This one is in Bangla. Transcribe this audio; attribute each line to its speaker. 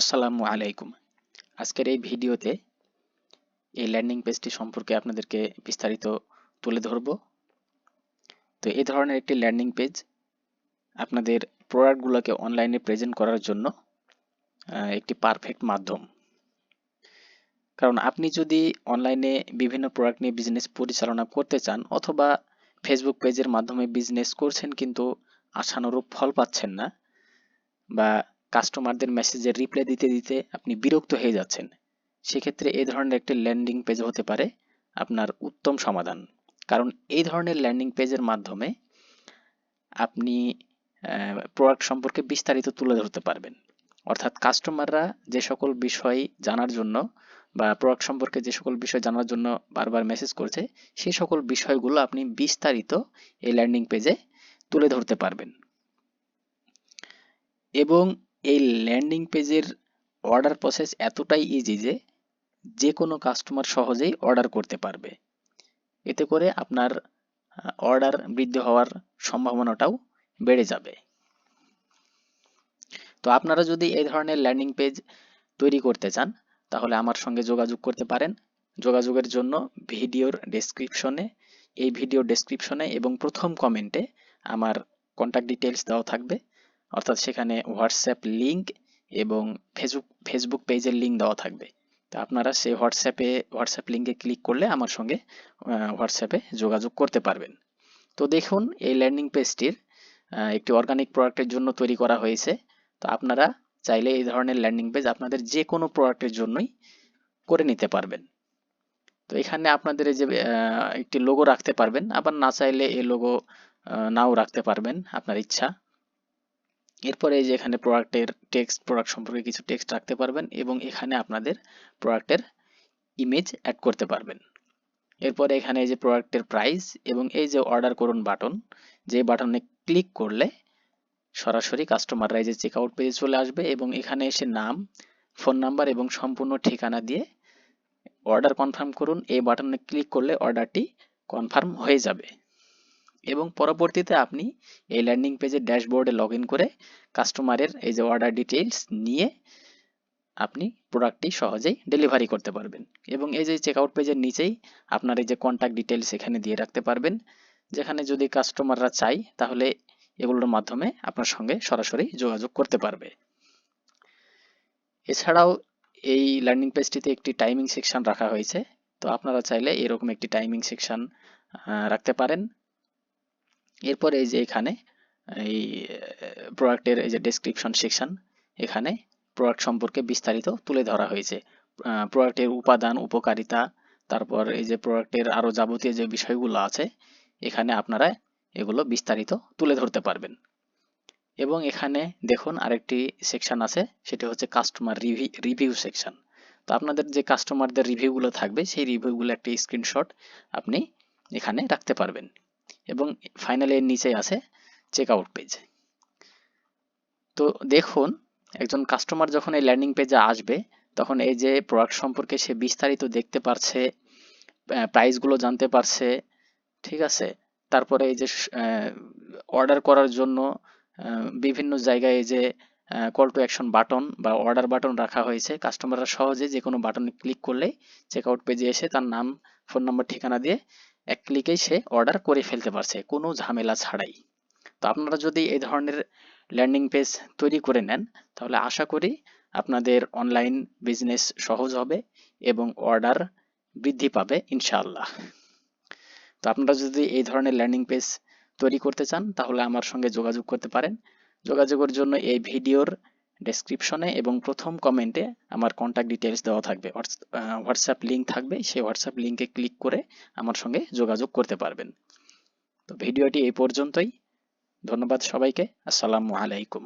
Speaker 1: আসসালামু আলাইকুম। আজকের এই ভিডিওতে এই ল্যান্ডিং পেজটি সম্পর্কে আপনাদেরকে বিস্তারিত তুলে ধরব। তো এই ধরনের একটি ল্যান্ডিং পেজ আপনাদের প্রোডাক্টগুলোকে অনলাইনে প্রেজেন্ট করার জন্য একটি পারফেক্ট মাধ্যম। কারণ আপনি যদি অনলাইনে বিভিন্ন প্রোডাক্ট নিয়ে বিজনেস পরিচালনা করতে চান অথবা ফেসবুক পেজের মাধ্যমে বিজনেস করছেন কিন্তু আশানুরূপ ফল পাচ্ছেন না, বা কাস্টমারদের মেসেজের রিপ্লাই দিতে দিতে আপনি বিরক্ত হয়ে যাচ্ছেন, সেক্ষেত্রে এই ধরনের একটি ল্যান্ডিং পেজ হতে পারে আপনার উত্তম সমাধান। কারণ এই ধরনের ল্যান্ডিং পেজের মাধ্যমে আপনি প্রোডাক্ট সম্পর্কে বিস্তারিত তুলে ধরতে পারবেন। অর্থাৎ কাস্টমাররা যে সকল বিষয় জানার জন্য বা প্রোডাক্ট সম্পর্কে যে সকল বিষয় জানার জন্য বারবার মেসেজ করছে, সেই সকল বিষয়গুলো আপনি বিস্তারিত এই ল্যান্ডিং পেজে তুলে ধরতে পারবেন। এবং এই ল্যান্ডিং পেজের অর্ডার প্রসেস এতটাই ইজি যে যে কোনো কাস্টমার সহজেই অর্ডার করতে পারবে। এতে করে আপনার অর্ডার বৃদ্ধি হওয়ার সম্ভাবনাটাও বেড়ে যাবে। তো আপনারা যদি এই ধরনের ল্যান্ডিং পেজ তৈরি করতে চান তাহলে আমার সঙ্গে যোগাযোগ করতে পারেন। যোগাযোগের জন্য এই ভিডিও ডেসক্রিপশনে এবং প্রথম কমেন্টে আমার কন্ট্যাক্ট ডিটেলস দেওয়া থাকবে। অর্থাৎ সেখানে হোয়াটসঅ্যাপ লিংক এবং ফেসবুক পেজের লিংক দেওয়া থাকবে। তো আপনারা সেই হোয়াটসঅ্যাপ লিংকে ক্লিক করলে আমার সঙ্গে হোয়াটসঅ্যাপে যোগাযোগ করতে পারবেন। তো দেখুন, এই ল্যান্ডিং পেজটির একটি অর্গানিক প্রোডাক্টের জন্য তৈরি করা হয়েছে। তো আপনারা চাইলে এই ধরনের ল্যান্ডিং পেজ আপনাদের যে কোনো প্রোডাক্টের জন্যই করে নিতে পারবেন। তো এখানে আপনাদের এই যে একটি লোগো রাখতে পারবেন, আবার না চাইলে এই লোগো নাও রাখতে পারবেন, আপনার ইচ্ছা। এরপরে এই যে এখানে প্রোডাক্ট সম্পর্কে কিছু টেক্সট রাখতে পারবেন এবং এখানে আপনাদের প্রোডাক্টের ইমেজ অ্যাড করতে পারবেন। এরপরে এখানে এই যে প্রোডাক্টের প্রাইস এবং এই যে অর্ডার করুন বাটন, যে বাটনে ক্লিক করলে সরাসরি কাস্টমাররা এই যে চেক আউট পেজে চলে আসবে এবং এখানে এসে নাম, ফোন নাম্বার এবং সম্পূর্ণ ঠিকানা দিয়ে অর্ডার কনফার্ম করুন। এই বাটনে ক্লিক করলে অর্ডারটি কনফার্ম হয়ে যাবে এবং পরবর্তীতে আপনি এই ল্যান্ডিং পেজের ড্যাশবোর্ডে লগ ইন করে কাস্টমারের এই যে অর্ডার ডিটেইলস নিয়ে আপনি প্রোডাক্টটি সহজেই ডেলিভারি করতে পারবেন। এবং এই যে চেকআউট পেজের নিচেই আপনার এই যে কন্ট্যাক্ট ডিটেইলস এখানে দিয়ে রাখতে পারবেন, যেখানে যদি কাস্টমাররা চায় তাহলে এগুলোর মাধ্যমে আপনার সঙ্গে সরাসরি যোগাযোগ করতে পারবে। এছাড়াও এই ল্যান্ডিং পেজটিতে একটি টাইমিং সেকশন রাখা হয়েছে। তো আপনারা চাইলে এরকম একটি টাইমিং সেকশন রাখতে পারেন। এরপরে এই যে এখানে এই প্রোডাক্টের এই যে ডেসক্রিপশন সেকশন, এখানে প্রোডাক্ট সম্পর্কে বিস্তারিত তুলে ধরা হয়েছে। প্রোডাক্টের উপাদান, উপকারিতা, তারপর এই যে প্রোডাক্টের আরো যাবতীয় যে বিষয়গুলো আছে এখানে আপনারা এগুলো বিস্তারিত তুলে ধরতে পারবেন। এবং এখানে দেখুন আরেকটি সেকশন আছে, সেটি হচ্ছে কাস্টমার রিভিউ সেকশন। তো আপনাদের যে কাস্টমারদের রিভিউগুলো থাকবে সেই রিভিউগুলো একটি স্ক্রিনশট আপনি এখানে রাখতে পারবেন। এবং ফাইনালি এর নিচে আছে চেকআউট পেজ। তো দেখুন, একজন কাস্টমার যখন এই ল্যান্ডিং পেজে আসবে তখন এই যে প্রোডাক্ট সম্পর্কে সে বিস্তারিত দেখতে পারছে, প্রাইসগুলো জানতে পারছে, ঠিক আছে। তারপরে এই যে অর্ডার করার জন্য বিভিন্ন জায়গায় এই যে কল টু অ্যাকশন বাটন বা অর্ডার বাটন রাখা হয়েছে। কাস্টমাররা সহজে যে কোনো বাটনে ক্লিক করলেই চেকআউট পেজে এসে তার নাম, ফোন নম্বর, ঠিকানা দিয়ে এক ক্লিকেই সে অর্ডার করে ফেলতে পারছে কোনো ঝামেলা ছাড়াই। তো আপনারা যদি এই ধরনের ল্যান্ডিং পেজ তৈরি করে নেন তাহলে আশা করি আপনাদের অনলাইন বিজনেস সহজ হবে এবং অর্ডার বৃদ্ধি পাবে ইনশাআল্লাহ। তো আপনারা যদি এই ধরনের ল্যান্ডিং পেজ তৈরি করতে চান তাহলে আমার সঙ্গে যোগাযোগ করতে পারেন। যোগাযোগের জন্য এই ভিডিওর ডেসক্রিপশনে এবং প্রথম কমেন্টে আমার কন্ট্যাক্ট ডিটেলস দেওয়া থাকবে, হোয়াটসঅ্যাপ লিঙ্ক থাকবে। সেই হোয়াটসঅ্যাপ লিঙ্কে ক্লিক করে আমার সঙ্গে যোগাযোগ করতে পারবেন। তো ভিডিওটি এই পর্যন্তই। ধন্যবাদ সবাইকে। আসসালামু আলাইকুম।